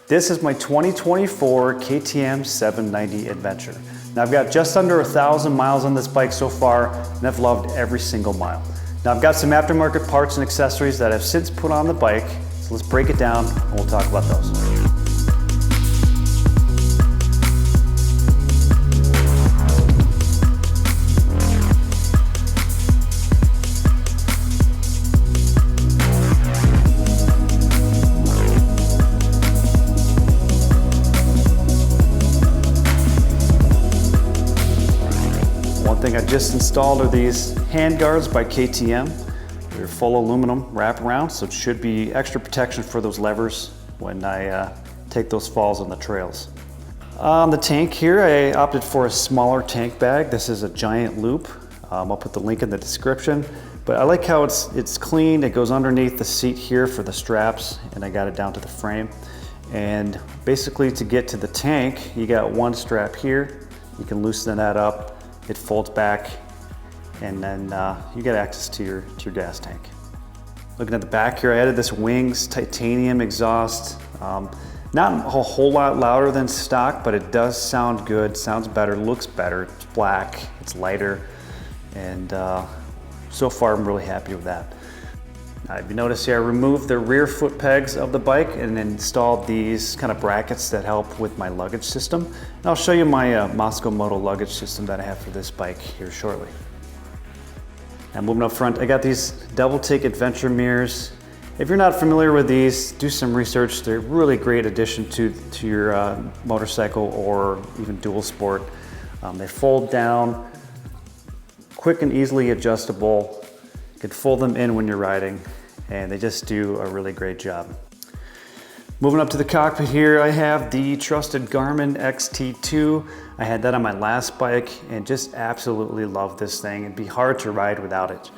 This is my 2024 KTM 790 Adventure. Now I've got just under 1,000 miles on this bike so far, and I've loved every single mile. Now I've got some aftermarket parts and accessories that I've since put on the bike, so let's break it down and we'll talk about those. Thing I just installed are these hand guards by KTM. They're full aluminum wraparound, so it should be extra protection for those levers when I take those falls on the trails. On the tank here, I opted for a smaller tank bag. This is a giant loop. I'll put the link in the description, but I like how it's clean. It goes underneath the seat here for the straps, and I got it down to the frame. And basically to get to the tank, you got one strap here. You can loosen that up. It folds back, and then you get access to your gas tank. Looking at the back here, I added this Wings titanium exhaust. Not a whole lot louder than stock, but it does sound good, sounds better, looks better. It's black, it's lighter, and so far I'm really happy with that. If you notice here, I removed the rear foot pegs of the bike and installed these kind of brackets that help with my luggage system. And I'll show you my Mosko Moto luggage system that I have for this bike here shortly. Now moving up front, I got these Doubletake adventure mirrors. If you're not familiar with these, do some research. They're a really great addition to your motorcycle or even dual sport. They fold down, quick and easily adjustable. You can fold them in when you're riding, and they just do a really great job. Moving up to the cockpit here, I have the trusted Garmin XT2. I had that on my last bike and just absolutely love this thing. It'd be hard to ride without it.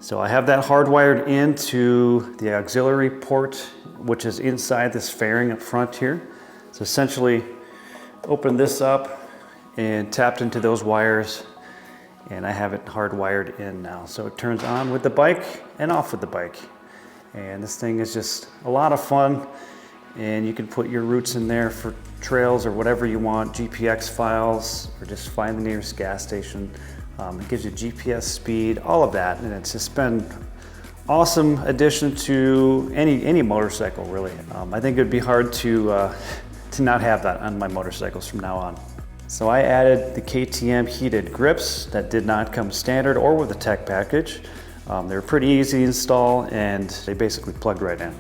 So I have that hardwired into the auxiliary port, which is inside this fairing up front here. So essentially open this up and tapped into those wires, and I have it hardwired in now. So it turns on with the bike and off with the bike. And this thing is just a lot of fun, and you can put your routes in there for trails or whatever you want, GPX files, or just find the nearest gas station. It gives you GPS speed, all of that, and it's just been awesome addition to any motorcycle, really. I think it'd be hard to not have that on my motorcycles from now on. So I added the KTM heated grips that did not come standard or with the tech package. They were pretty easy to install, and they basically plugged right in.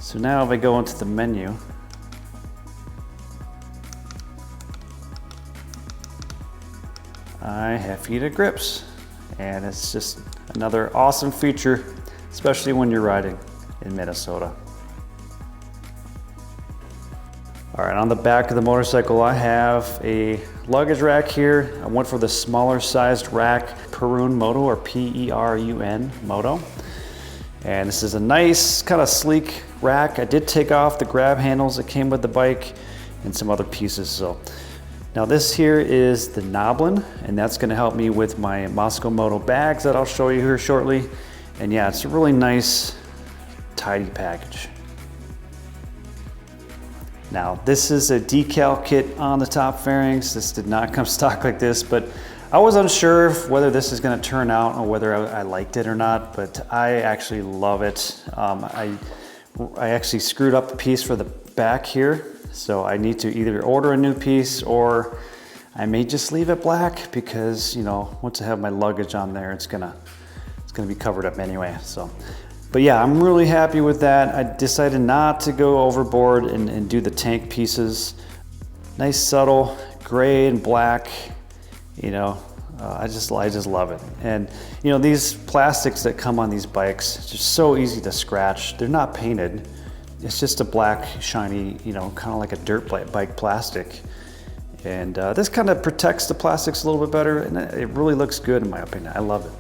So now if I go into the menu, I have heated grips, and it's just another awesome feature, especially when you're riding in Minnesota. All right, on the back of the motorcycle, I have a luggage rack here. I went for the smaller sized rack, Perun Moto, or P-E-R-U-N Moto. And this is a nice, kind of sleek rack. I did take off the grab handles that came with the bike and some other pieces. So now this here is the Noblin, and that's gonna help me with my Mosko Moto bags that I'll show you here shortly. And yeah, it's a really nice, tidy package. Now, this is a decal kit on the top fairings. This did not come stock like this, but I was unsure whether this is gonna turn out or whether I liked it or not, but I actually love it. I actually screwed up a piece for the back here, so I need to either order a new piece or I may just leave it black because, you know, once I have my luggage on there, it's gonna be covered up anyway, so. But yeah, I'm really happy with that. I decided not to go overboard and do the tank pieces. Nice subtle gray and black, you know, I just love it. And you know, these plastics that come on these bikes, it's just so easy to scratch. They're not painted. It's just a black, shiny, you know, kind of like a dirt bike plastic. And this kind of protects the plastics a little bit better, and it really looks good in my opinion. I love it.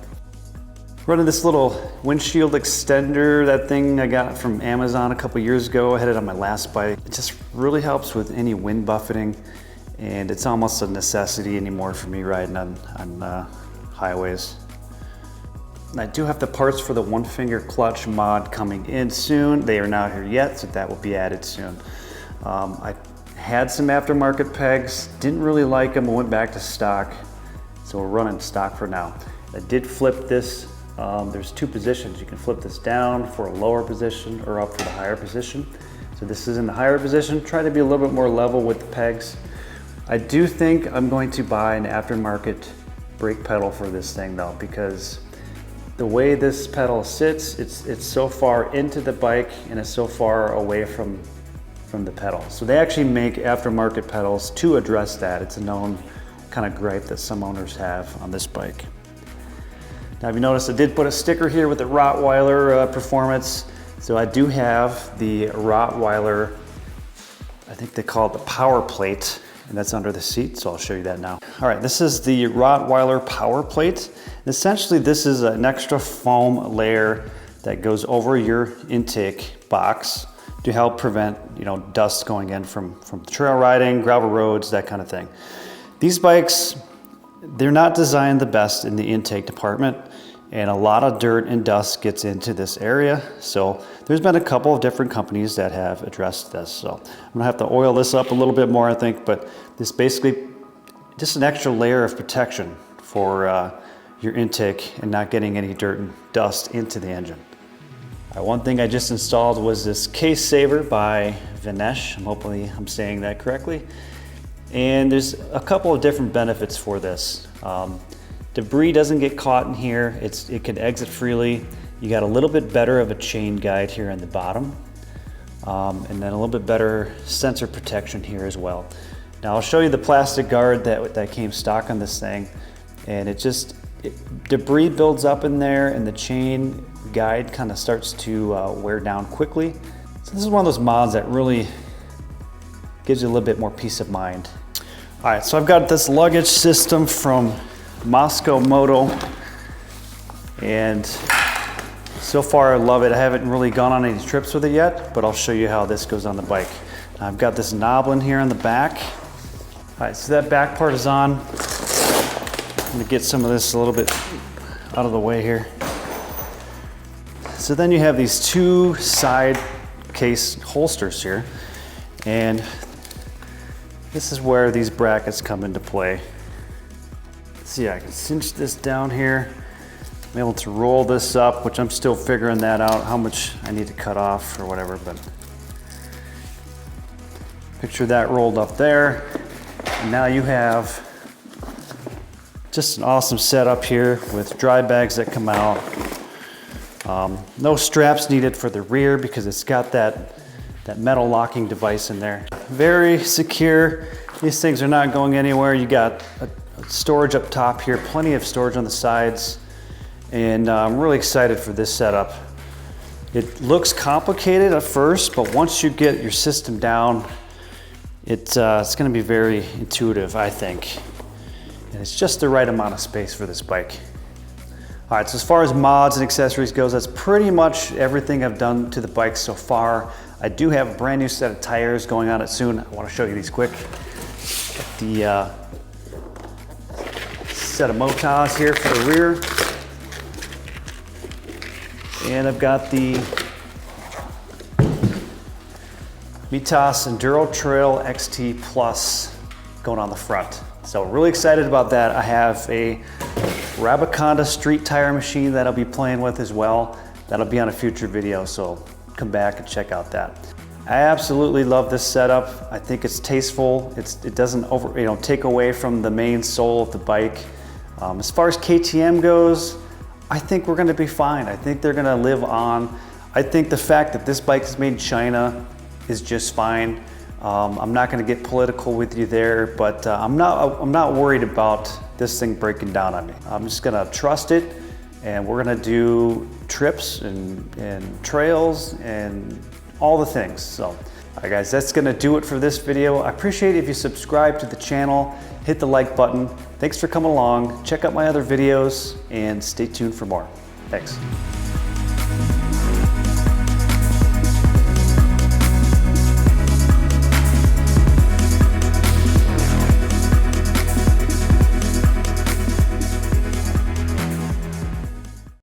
Running this little windshield extender, that thing I got from Amazon a couple years ago. I had it on my last bike. It just really helps with any wind buffeting, and it's almost a necessity anymore for me riding on highways. I do have the parts for the one finger clutch mod coming in soon. They are not here yet, so that will be added soon. I had some aftermarket pegs, didn't really like them, I went back to stock. So we're running stock for now. I did flip this. There's two positions. You can flip this down for a lower position or up for the higher position. So this is in the higher position. Try to be a little bit more level with the pegs. I do think I'm going to buy an aftermarket brake pedal for this thing though, because the way this pedal sits, it's so far into the bike and it's so far away from the pedal. So they actually make aftermarket pedals to address that. It's a known kind of gripe that some owners have on this bike. Now, if you notice, I did put a sticker here with the Rottweiler performance. So I do have the Rottweiler, I think they call it the power plate, and that's under the seat, so I'll show you that now. All right, this is the Rottweiler power plate. Essentially, this is an extra foam layer that goes over your intake box to help prevent, dust going in from trail riding, gravel roads, that kind of thing. These bikes, they're not designed the best in the intake department, and a lot of dirt and dust gets into this area. So there's been a couple of different companies that have addressed this. So I'm gonna have to oil this up a little bit more, I think, but this basically just an extra layer of protection for your intake and not getting any dirt and dust into the engine. One thing I just installed was this case saver by Vanasche. Hopefully I'm saying that correctly. And there's a couple of different benefits for this. Debris doesn't get caught in here. It can exit freely. You got a little bit better of a chain guide here in the bottom. And then a little bit better sensor protection here as well. Now I'll show you the plastic guard that came stock on this thing. And debris builds up in there and the chain guide kind of starts to wear down quickly. So this is one of those mods that really gives you a little bit more peace of mind. All right, so I've got this luggage system from Mosko Moto, and so far I love it. I haven't really gone on any trips with it yet, but I'll show you how this goes on the bike. I've got this knob in here on the back. All right, so that back part is on. I'm gonna get some of this a little bit out of the way here. So then you have these two side case holsters here, and this is where these brackets come into play. See, I can cinch this down here. I'm able to roll this up, which I'm still figuring that out, how much I need to cut off or whatever, but picture that rolled up there. And now you have just an awesome setup here with dry bags that come out. No straps needed for the rear because it's got that metal locking device in there. Very secure. These things are not going anywhere. You got a storage up top here, plenty of storage on the sides, and I'm really excited for this setup. It looks complicated at first, but once you get your system down, it's going to be very intuitive, I think. And it's just the right amount of space for this bike. All right, so as far as mods and accessories goes, that's pretty much everything I've done to the bike so far. I do have a brand new set of tires going on it soon. I want to show you these quick. The set of Motoz here for the rear. And I've got the Mitas Enduro Trail XT Plus going on the front. So really excited about that. I have a Rabaconda street tire machine that I'll be playing with as well. That'll be on a future video, so come back and check out that. I absolutely love this setup. I think it's tasteful. It doesn't take away from the main soul of the bike. As far as KTM goes, I think we're gonna be fine. I think they're gonna live on. I think the fact that this bike is made in China is just fine. I'm not gonna get political with you there, but I'm not worried about this thing breaking down on me. I'm just gonna trust it, and we're gonna do trips and trails and all the things. So, all right guys, that's gonna do it for this video. I appreciate it if you subscribe to the channel, hit the like button. Thanks for coming along. Check out my other videos and stay tuned for more. Thanks.